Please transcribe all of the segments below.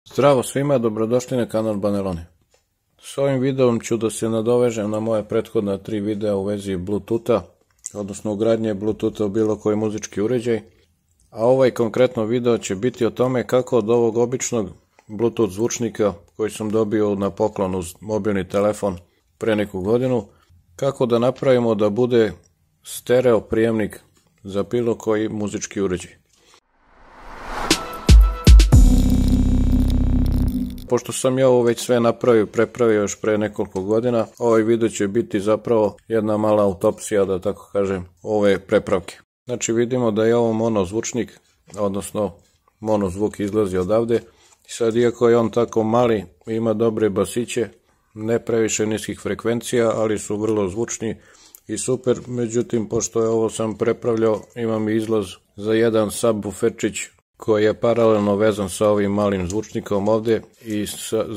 Zdravo svima, dobrodošli na kanal Banelone. S ovim videom ću da se nadovežem na moje prethodna 3 videa u vezi Bluetootha, odnosno ugradnje Bluetootha u bilo koji muzički uređaj, a ovaj konkretno video će biti o tome kako od ovog običnog Bluetooth zvučnika koji sam dobio na poklon uz mobilni telefon pre neku godinu, kako da napravimo da bude stereo prijemnik za bilo koji muzički uređaj. Pošto sam ja ovo već sve prepravio još pre nekoliko godina, ovaj video će biti zapravo jedna mala autopsija, da tako kažem, ove prepravke. Znači vidimo da je ovo mono zvučnik, odnosno mono zvuk izlazi odavde. I sad, iako je on tako mali, ima dobre basiće, ne previše niskih frekvencija, ali su vrlo zvučni i super. Međutim, pošto je ovo sam prepravljao, imam izlaz za jedan subwooferčić koji je paralelno vezan sa ovim malim zvučnikom ovde i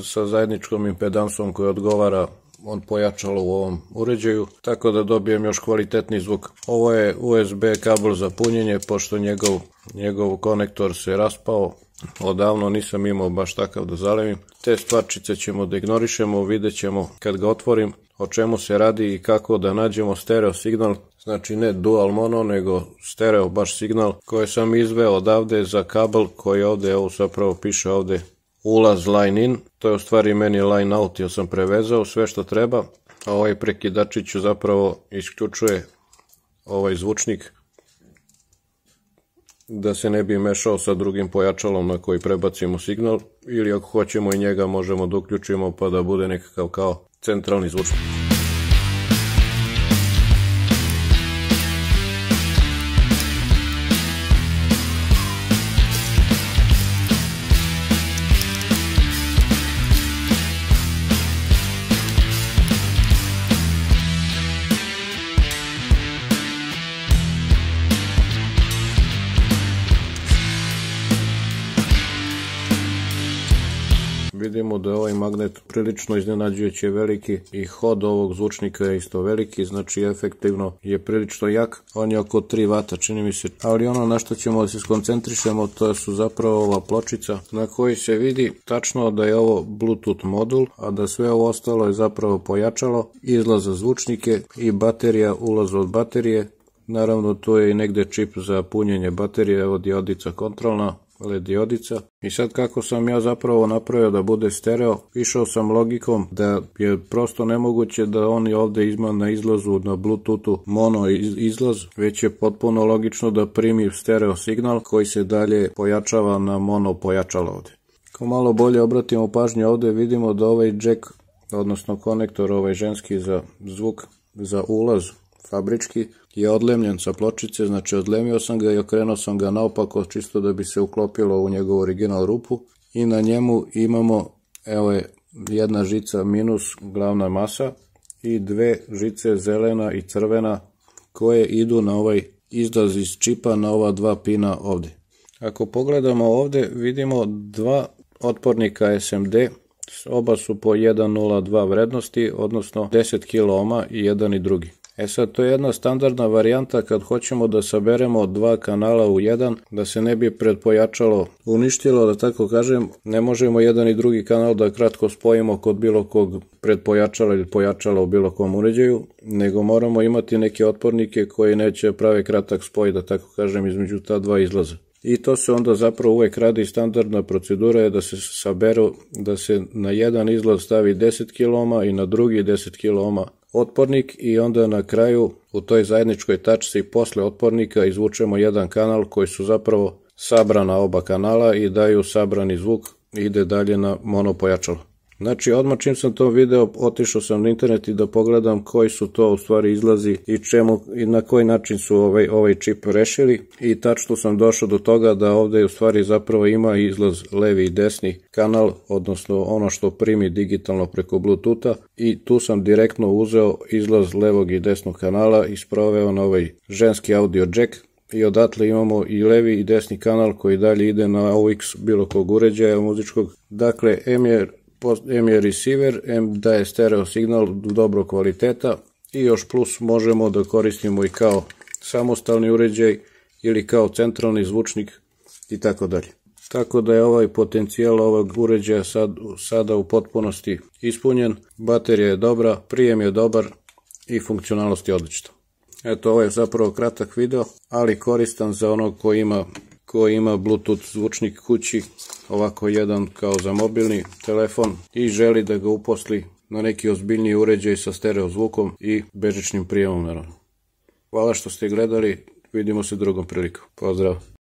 sa zajedničkom impedansom koja odgovara on pojačalo u ovom uređaju, tako da dobijem još kvalitetni zvuk. Ovo je USB kabel za punjenje, pošto njegov konektor se raspao, odavno nisam imao baš takav da zalemim. Te stvarčice ćemo da ignorišemo, vidjet ćemo kad ga otvorim o čemu se radi i kako da nađemo stereo signal, znači ne dual mono, nego stereo baš signal koji sam izveo odavde za kabel koji ovde, evo zapravo piše ovde ulaz line in, to je u stvari meni line out jer sam prevezao sve što treba, a ovaj prekidačić zapravo isključuje ovaj zvučnik da se ne bi mešao sa drugim pojačalom na koji prebacimo signal, ili ako hoćemo i njega možemo da uključimo pa da bude nekakav kao centralni zvučnik. Vidimo da je ovaj magnet prilično iznenađujuće veliki i hod ovog zvučnika je isto veliki, znači efektivno je prilično jak. On je oko 3 W čini mi se, ali ono na što ćemo da se skoncentrišemo to su zapravo ova pločica na kojoj se vidi tačno da je ovo Bluetooth modul, a da sve ovo ostalo je zapravo pojačalo, izlaz za zvučnike i baterija, ulaz od baterije. Naravno tu je i negde čip za punjenje baterije, evo diodica kontrolna, LED diodica. I sad kako sam ja zapravo napravio da bude stereo, išao sam logikom da je prosto nemoguće da oni ovde ima na izlazu na Bluetoothu mono izlaz, već je potpuno logično da primi stereo signal koji se dalje pojačava na mono pojačalo ovde. Ako malo bolje obratimo pažnju ovde, vidimo da ovaj jack, odnosno konektor ovaj ženski za zvuk, za ulaz fabrički, je odlemljen sa pločice, znači odlemio sam ga i okrenuo sam ga naopako čisto da bi se uklopilo u njegovu original rupu i na njemu imamo, evo je jedna žica minus glavna masa i dve žice zelena i crvena koje idu na ovaj izlaz iz čipa na ova dva pina ovde. Ako pogledamo ovde vidimo dva otpornika SMD, oba su po 1.02 vrednosti, odnosno 10 kΩ i jedan i drugi. E sad, to je jedna standardna varijanta kad hoćemo da saberemo dva kanala u jedan, da se ne bi predpojačalo uništilo, da tako kažem, ne možemo jedan i drugi kanal da kratko spojimo kod bilo kog predpojačala ili pojačala u bilo kom uređaju, nego moramo imati neke otpornike koji neće prave kratak spoj, da tako kažem, između ta dva izlaza. I to se onda zapravo uvek radi i standardna procedura je da se saberu, da se na jedan izlaz stavi 10 kΩ i na drugi 10 kΩ otpornik i onda na kraju u toj zajedničkoj tačci posle otpornika izvučemo jedan kanal koji su zapravo sabrana oba kanala i daju sabrani zvuk i ide dalje na mono pojačalo. Znači odmah čim sam to video otišao sam na internet i da pogledam koji su to u stvari izlazi i čemu i na koji način su ovaj čip rešili i tačno sam došao do toga da ovde u stvari zapravo ima izlaz levi i desni kanal, odnosno ono što primi digitalno preko Bluetootha i tu sam direktno uzeo izlaz levog i desnog kanala i sproveo na ovaj ženski audio jack i odatle imamo i levi i desni kanal koji dalje ide na AUX bilo kog uređaja muzičkog. Dakle, M je receiver, M daje stereo signal dobro kvaliteta i još plus možemo da koristimo i kao samostalni uređaj ili kao centralni zvučnik i tako dalje. Tako da je ovaj potencijal ovog uređaja sada u potpunosti ispunjen. Baterija je dobra, prijem je dobar i funkcionalnost je odlična. Eto, ovo je zapravo kratak video, ali koristan za onog koji ima Bluetooth zvučnik kući, ovako jedan kao za mobilni telefon i želi da ga uposli na neki ozbiljniji uređaj sa stereo zvukom i bežičnim prijemom naravno. Hvala što ste gledali, vidimo se drugom prilikom. Pozdrav!